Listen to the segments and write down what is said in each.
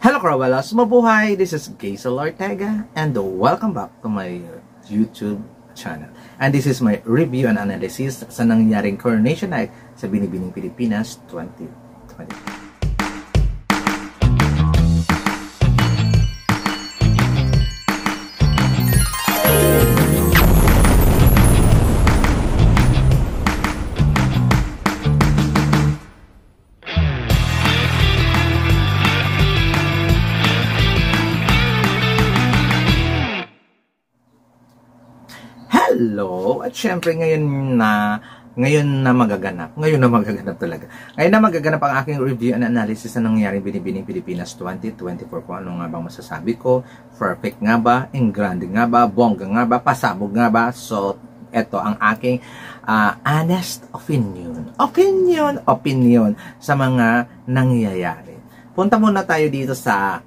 Hello Caravelas, mabuhay! This is Gazel Ortega and welcome back to my YouTube channel. And this is my review and analysis sa nangyaring coronation night sa Binibining Pilipinas 2020. Hello! At syempre ngayon na magaganap talaga. Ngayon na magaganap ang aking review and analysis na nangyaring Binibining Pilipinas 2024. Kung ano nga bang masasabi ko, perfect nga ba, ingrande nga ba, bongga nga ba, pasabog nga ba. So, eto ang aking honest opinion sa mga nangyayari. Punta muna tayo dito sa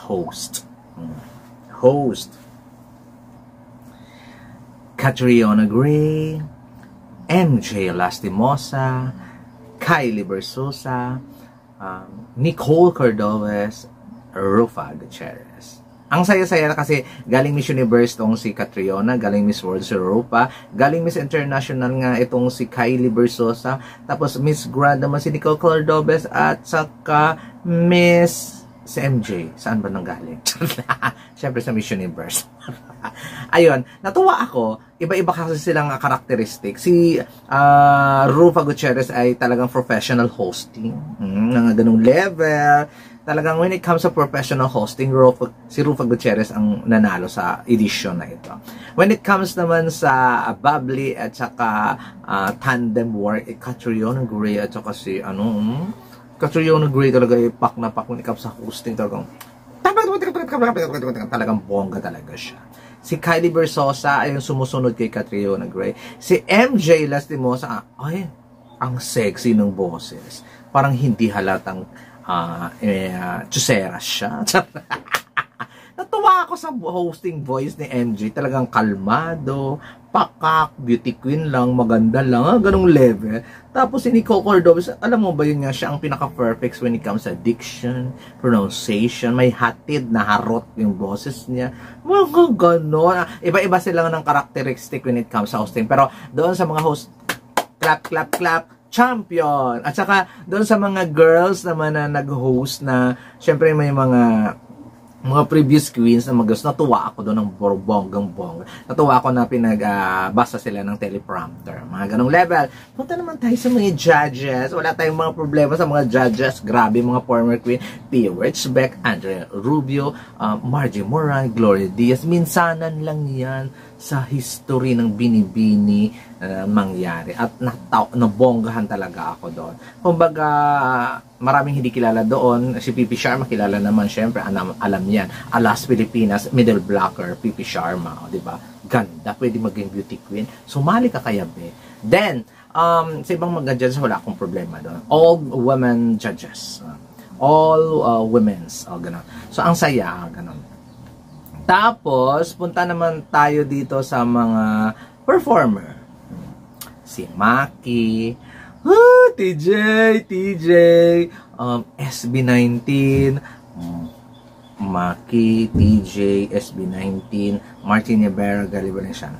host. Catriona Gray, MJ Lastimosa, Kylie Versosa, Nicole Cordovez, Rufa Gutierrez. Ang saya-saya na kasi galing Miss Universe tong si Catriona, galing Miss World si Rufa, galing Miss International nga itong si Kylie Versosa, tapos Miss Grand naman si Nicole Cordovez at saka Miss si MJ. Saan ba nang galing? Siyempre sa Miss Universe. Ayun, natuwa ako. Iba-iba kasi silang karakteristik. Si Rufa Gutierrez ay talagang professional hosting. Ng ganung level. Talagang when it comes to professional hosting, si Rufa Gutierrez ang nanalo sa edition na ito. When it comes naman sa bubbly at saka tandem work, Catriona Gray at saka si Catriona Gray talaga pak na pak when it comes sa hosting. Talagang bongga talaga siya. Si Kylie Versosa ay yung sumusunod kay Catriona Gray. Si MJ Lastimosa, ay, ang sexy ng boses. Parang hindi halatang tsuseras siya. Natuwa ako sa hosting voice ni MJ. Talagang kalmado, pakak, beauty queen lang, maganda lang, ganung level. Tapos si Nicole Cordovez, alam mo ba yun nga, siya ang pinaka-perfect when it comes sa diction, pronunciation, may hatid na harot yung boses niya. Mga ganon. Iba-iba sila ng characteristic when it comes sa hosting. Pero doon sa mga host, clap, clap, clap, champion. At saka doon sa mga girls naman na nag-host na, syempre may mga previous queens na natuwa ako doon ng bonggang-bongga. Natuwa ako na pinagbasa sila ng teleprompter. Mga ganong level. Punta naman tayo sa mga judges. Wala tayong mga problema sa mga judges. Grabe mga former queen. Pia Wurtzbeck, Andrea Rubio, Margie Moran, Gloria Diaz. Minsanan lang yan sa history ng Binibini mangyari. At nabonggahan talaga ako doon. Kumbaga, maraming hindi kilala doon. Si Pipi Sharma, kilala naman, syempre, alam yan. Alas Pilipinas, middle blocker, Pipi Sharma, di ba? Ganda, pwede maging beauty queen. Sumali ka kaya, be. Then, sa ibang mga judges, wala akong problema doon. All women judges. All women's. Ganun. So, ang saya, ganun. Tapos, punta naman tayo dito sa mga performer. Si Maki, TJ, SB19, Maki, TJ, SB19, Martin Rivera, Galibaneshan.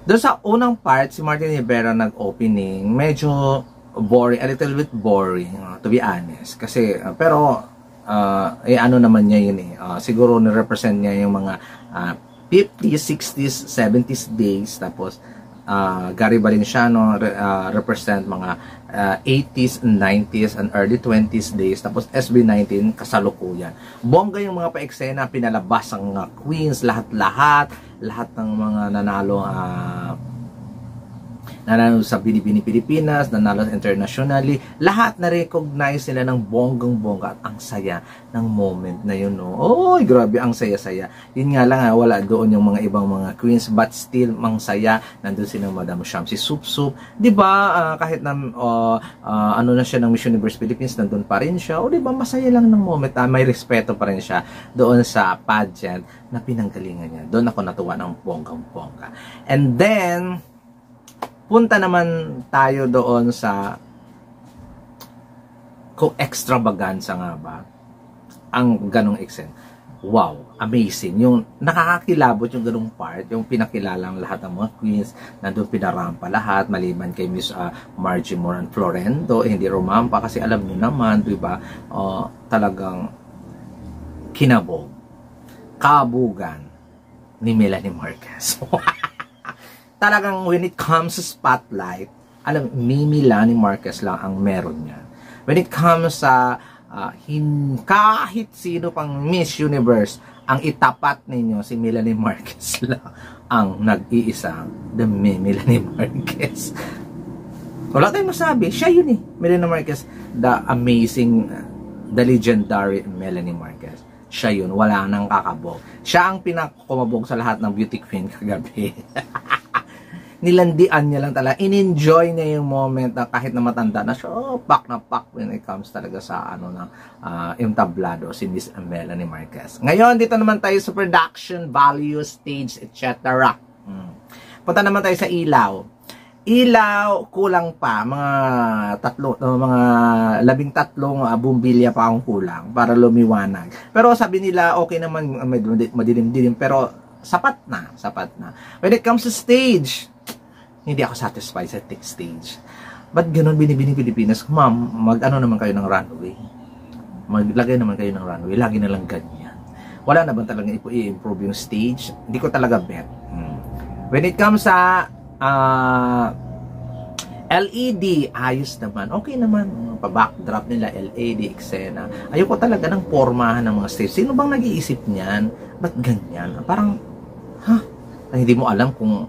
Doon sa unang part, si Martin Rivera nag-opening, medyo boring, a little bit boring, to be honest. Kasi, pero, ano naman niya yun siguro na-represent niya yung mga 50s, 60s, 70s days, tapos, Gary Valenciano represent mga 80s, 90s, and early 20s days. Tapos SB19 kasalukuyan. Bongga yung mga pa-eksena, pinalabas ang queens, lahat ng mga nanalo sa Binibining Pilipinas, nanalo internationally, lahat na-recognize nila ng bonggang-bongga at ang saya ng moment na yun. Oy, grabe, ang saya-saya. Yun nga lang, wala doon yung mga ibang mga queens, but still, mang saya. Nandun si Madam Sham, si Sup Sup. Diba, kahit na, ano na siya ng Miss Universe Philippines, nandun pa rin siya. O diba, masaya lang ng moment. May respeto pa rin siya doon sa pageant na pinanggalingan niya. Doon ako natuwa ng bonggang-bongga. And then, punta naman tayo doon sa kung extravaganza nga ba ang ganong eksena. Wow, amazing. Yung nakakakilabot yung ganong part, yung pinakilalang lahat ng mga queens, nandun pinarampa lahat, maliban kay Miss Margie Moran Florendo, hindi rumampa kasi alam niyo naman, di ba, talagang kinabog, kabugan ni Melanie Marquez. Talagang when it comes to spotlight, alam, Melanie Marquez lang ang meron niya. When it comes sa kahit sino pang Miss Universe, ang itapat ninyo, si Melanie Marquez lang ang nag-iisang the Melanie Marquez. Wala tayong masabi, siya yun eh, Melanie Marquez, the amazing, the legendary Melanie Marquez. Siya yun, wala nang kakabog. Siya ang pinakumabog sa lahat ng beauty queen kagabi. Nilandian niya lang talaga. In-enjoy niya yung moment na kahit na matanda na siya, pak na pak when it comes talaga sa yung tablado, si Miss Melanie Marquez. Ngayon, dito naman tayo sa production, value, stage, etc. Punta naman tayo sa ilaw. Ilaw, kulang pa. Mga 13 bumbilya pa akong kulang para lumiwanag. Pero sabi nila, okay naman, madilim-dilim, pero sapat na. When it comes to stage, hindi ako satisfied sa stage. Ba't ganun binibining Pilipinas? Ma'am, mag-ano naman kayo ng runway? Maglagay naman kayo ng runway. Lagi na lang ganyan. Wala na bang talagang i-improve yung stage? Hindi ko talaga bet. When it comes sa LED, ayos naman. Okay naman. Pa-backdrop nila, LED, eksena. Ayoko talaga ng pormahan ng mga stage. Sino bang nag-iisip niyan? Ba't ganyan? Parang, hindi mo alam kung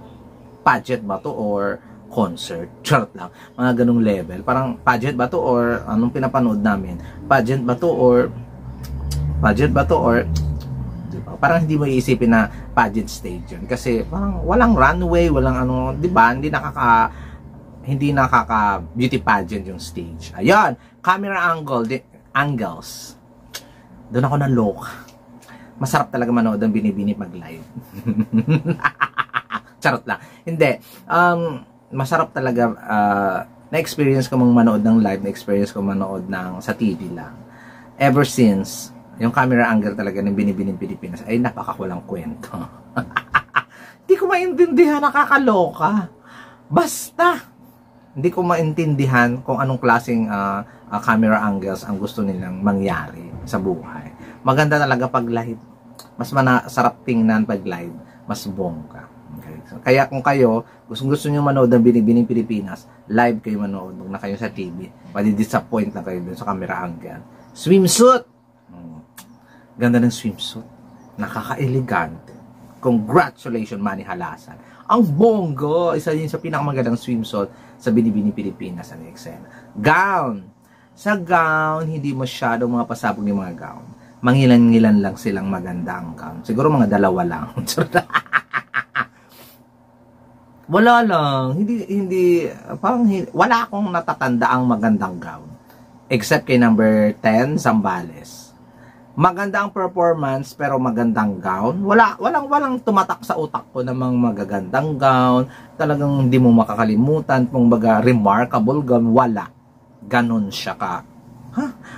pageant ba to or concert. Charot lang. Mga ganung level. Parang pageant ba to or anong pinapanood namin? Pageant ba to or diba? Parang hindi mo iisipin na pageant stage yun. Kasi parang walang runway, walang ano, diba? Hindi nakaka beauty pageant yung stage. Ayun, camera angles. Doon ako naloka. Masarap talaga manood ang Binibini mag-live. Charot lang. Hindi. Masarap talaga na-experience ko manood ng live, na-experience ko manood ng sa TV lang. Ever since, yung camera angle talaga ng Binibining Pilipinas ay napakakulang kwento. Hindi ko maintindihan, nakakaloka. Basta, hindi ko maintindihan kung anong klaseng camera angles ang gusto nilang mangyari sa buhay. Maganda talaga pag live. Mas masarap tingnan pag live. Mas bongga. Okay. So, kaya kung kayo, gusto nyo manood ng Binibining Pilipinas, live kayo manood. Huwag na kayo sa TV. Padi-disappoint na kayo dun sa camera angle. Swimsuit! Ganda ng swimsuit. Nakaka-elegante. Congratulations, Manny Halasan. Ang bongo! Isa yun sa pinakamagandang swimsuit sa Binibining Pilipinas ang eksena. Gown! Sa gown, hindi masyadong mga pasabog ng mga gown. Mangilan-ngilan lang silang maganda ang gown. Siguro mga 2 lang. Wala lang. Wala akong natatanda ang magandang gown. Except kay number 10, Zambales. Maganda ang performance, pero magandang gown. Walang tumatak sa utak ko namang magagandang gown. Talagang hindi mo makakalimutan. Kung baga, remarkable gown. Wala. Ganon siya ka.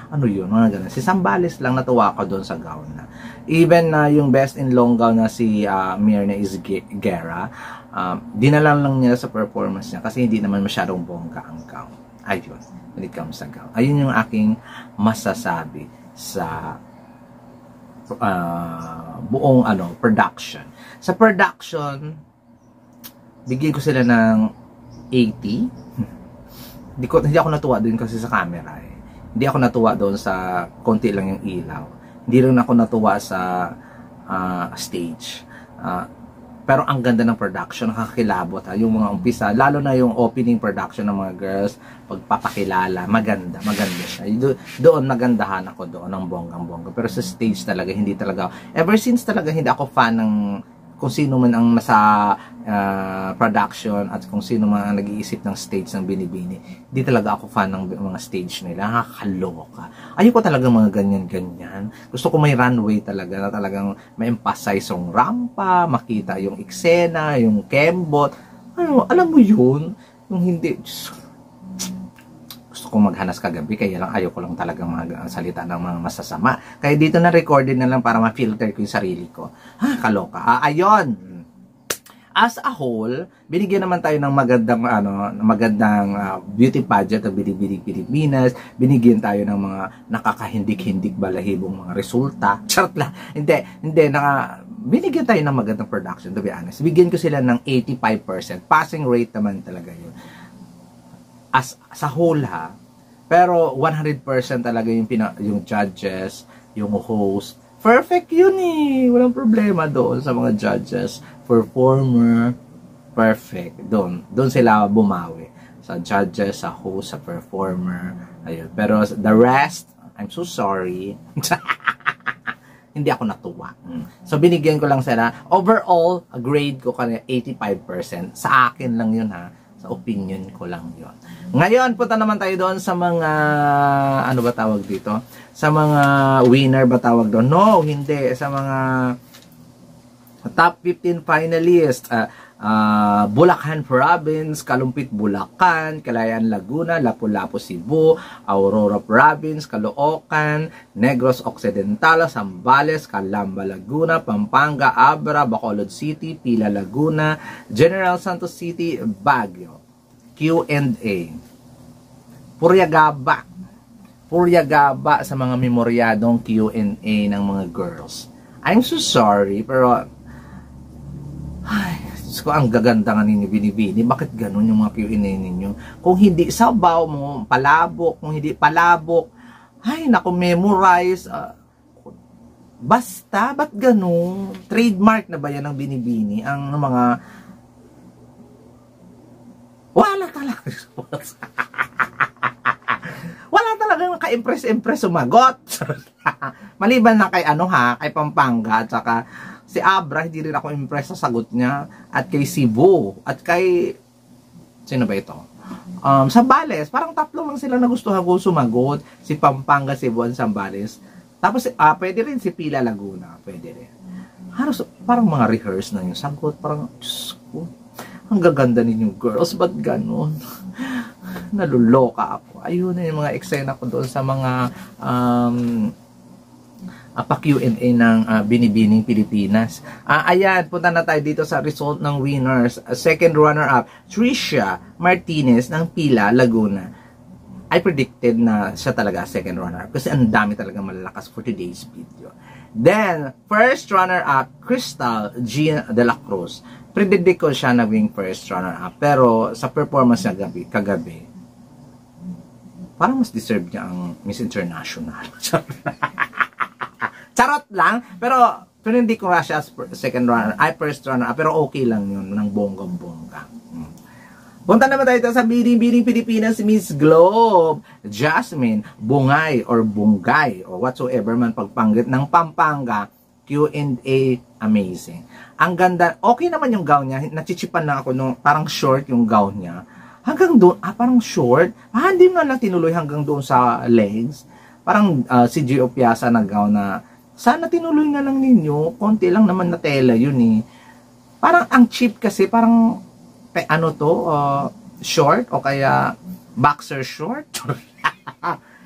Ano yun? Si Zambales lang natuwa ko doon sa gown na. Even yung best in long gown na si Myrna Isguera, dinala lang niya sa performance niya kasi hindi naman masyadong bongga ang gown. Ayun, when it comes sa gown. Ayun yung aking masasabi sa buong production. Sa production, bigyan ko sila ng 80. Hindi ako natuwa doon kasi sa camera. Hindi ako natuwa doon sa konti lang yung ilaw. Hindi rin ako natuwa sa stage. Pero ang ganda ng production, nakakilabot yung mga umpisa, lalo na yung opening production ng mga girls, pagpapakilala, maganda siya. Doon nagandahan ako doon ng bonggang-bongga. Pero sa stage talaga, hindi talaga, ever since talaga hindi ako fan ng kung sino man ang nasa production at kung sino man ang nag-iisip ng stage ng Binibini. Hindi talaga ako fan ng mga stage nila. Nakakaloka. Ayoko talaga mga ganyan-ganyan. Gusto ko may runway talaga na talagang ma-emphasize yung rampa, makita yung eksena, yung kembot. Alam mo yun? Yung hindi. gusto kong maghanas kagabi, kaya lang ayoko lang talagang salita ng mga masasama. Kaya dito na recorded na lang para ma-filter ko yung sarili ko. Kaloka. Ayun. As a whole, binigyan naman tayo ng magandang beauty pageant ng Binibining Pilipinas. Binigyan tayo ng mga nakakahindik-hindik balahibong mga resulta. Charot lang. Hindi, binigyan tayo ng magandang production, to be honest. Bigyan ko sila ng 85%. Passing rate naman talaga yun. As sa whole ha. Pero 100% talaga yung judges, yung host. Perfect yun eh. Walang problema doon sa mga judges. Performer, perfect. Doon sila bumawi. Sa judges, sa host, sa performer. Ayun. Pero the rest, I'm so sorry. Hindi ako natuwa. So, binigyan ko lang sila. Overall, grade ko kanina 85%. Sa akin lang yun ha. Sa opinion ko lang yun. Ngayon, punta naman tayo doon sa mga, ano ba tawag dito? Sa mga winner ba tawag doon? No, hindi. Sa mga top 15 finalists. Bulacan Province, Kalumpit Bulacan, Calayan Laguna, Lapu-Lapu Cebu, Aurora Province, Caloocan, Negros Occidental, Zambales, Calamba Laguna, Pampanga, Abra, Bacolod City, Pila Laguna, General Santos City, Baguio. Q&A. Puriagaba sa mga memoryadong Q&A ng mga girls. I'm so sorry, pero ko ang gaganda nga ninyo Binibini. Bakit ganun yung mga Q&A ninyo? Kung hindi sabaw mo, palabok. Kung hindi palabok, ay, naku, memorize. Basta, ba't ganun? Trademark na ba yan ng Binibini? Ang mga wala talaga. Wala talagang ka-impress sumagot. Maliban na kay kay Pampanga, at saka si Abra, hindi rin ako impressed sa sagot niya. At kay Cebu. At kay sino ba ito? Zambales. Parang tatlo lang sila na gustuhan ko sumagot. Si Pampanga, Cebu, at Zambales. Tapos, pwede rin si Pila Laguna. Pwede rin. Halos, parang mga rehearse na yung sagot. Parang, Diyos ko, ang gaganda ninyong girls. Ba't ganun? Naluloka ako. Ayun na yung mga eksena ko doon sa mga pa-Q&A ng Binibining Pilipinas. Ayan, punta na tayo dito sa result ng winners. Second runner-up, Tricia Martinez ng Pila, Laguna. I predicted na siya talaga second runner-up kasi ang dami talaga malalakas for today's video. Then, first runner-up, Crystal Jean de la Cruz. Predict ko siya naging first runner-up, pero sa performance niya kagabi, parang mas deserve niya ang Miss International. Charot lang, pero hindi ko nga siya as second runner, first runner, pero okay lang yun, ng bonggang-bongga. Punta naman tayo sa Binibining Pilipinas, Miss Globe, Jasmine, Bungay, or Bunggay, or whatsoever man pagpanggit ng Pampanga, Q&A, amazing. Ang ganda, okay naman yung gown niya, nachichipan na ako, no, parang short yung gown niya. Hanggang doon, parang short, hindi mo na tinuloy hanggang doon sa legs. Parang si Gio Piazza na gown na, sana tinuloy na lang ninyo, konti lang naman na tela yun eh. Parang ang cheap kasi, parang, short, o kaya boxer short.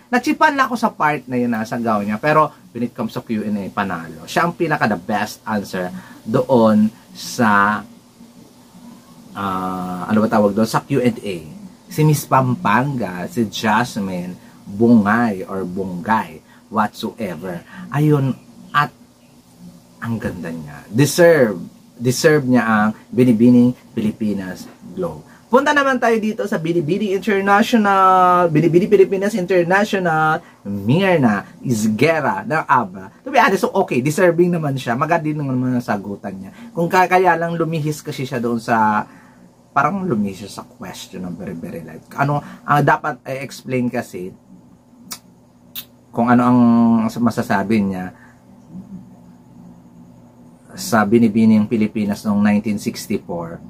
Nachipan na ako sa part na yun, sa gown niya. Pero, when it comes to Q&A, panalo. Siya ang pinaka the best answer doon sa, ano ba tawag doon? Sa Q&A. Si Miss Pampanga, si Jasmine, Bungay, or Bunggay, whatsoever. Ayun, at ang ganda niya. Deserve niya ang Binibining Pilipinas Globe. Punta naman tayo dito sa Binibining Pilipinas International, Mirna Isguera ng Abra. To be honest, so okay, deserving naman siya. Maganda din naman ang sagutan niya. Kung kaya lang lumihis kasi siya doon sa, parang lumihis siya sa question ng very light. Ano, dapat explain kasi, kung ano ang masasabi niya sa Binibining Pilipinas noong 1964.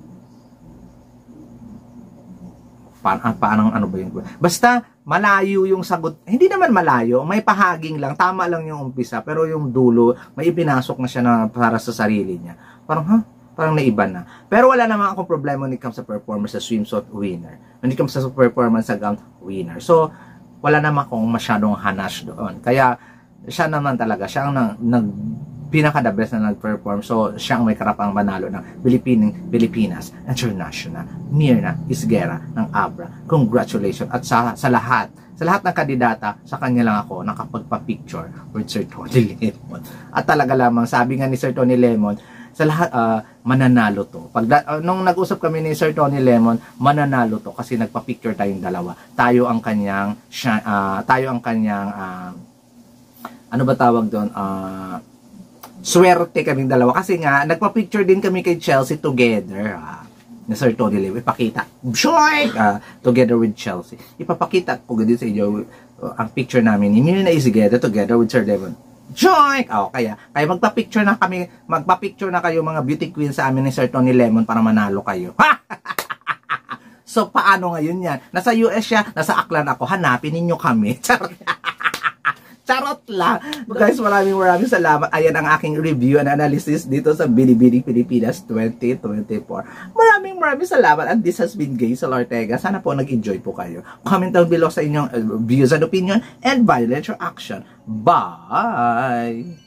Paano ano ba yun? Basta malayo yung sagot. Hindi naman malayo, may pahaging lang, tama lang yung umpisa, pero yung dulo may ipinasok na siya na para sa sarili niya. Parang Parang naiba na. Pero wala naman akong problema when it comes sa performance sa swimsuit winner. When it comes sa performance sa gown winner. So, wala naman akong masyadong hanash doon. Kaya, siya naman talaga, siya ang pinaka-the best na nag-perform. So, siya ang may karapang manalo ng Pilipinas International Mirna Isguera ng Abra. Congratulations. At sa lahat ng kandidata, sa kanya lang ako nakapagpa-picture with Sir Tony Lemon. At talaga lamang, sabi nga ni Sir Tony Lemon, sa lahat, mananalo to. Nung nag-usap kami ni Sir Tony Lemon, mananalo to kasi nagpa-picture tayong dalawa. Tayo ang kanyang, ano ba tawag doon? Swerte kaming dalawa. Kasi nga, nagpa-picture din kami kay Chelsea together. Na Sir Tony Lemon. Ipakita. Together with Chelsea. Ipapakita ko din sa inyo ang picture namin ni Mirna Isguera together with Sir Lemon. Joy! Kaya magpa-picture na kayo mga beauty queen sa amin ni Sir Tony Lemon para manalo kayo. So, paano ngayon yan? Nasa US siya, nasa Aklan ako. Hanapin ninyo kami. Charot lang. Guys, maraming salamat. Ayan ang aking review and analysis dito sa Binibining Pilipinas 2024. Maraming salamat. And this has been Gazel Ortega. Sana po nag-enjoy po kayo. Comment down below sa inyong views and opinion and violent action. Bye!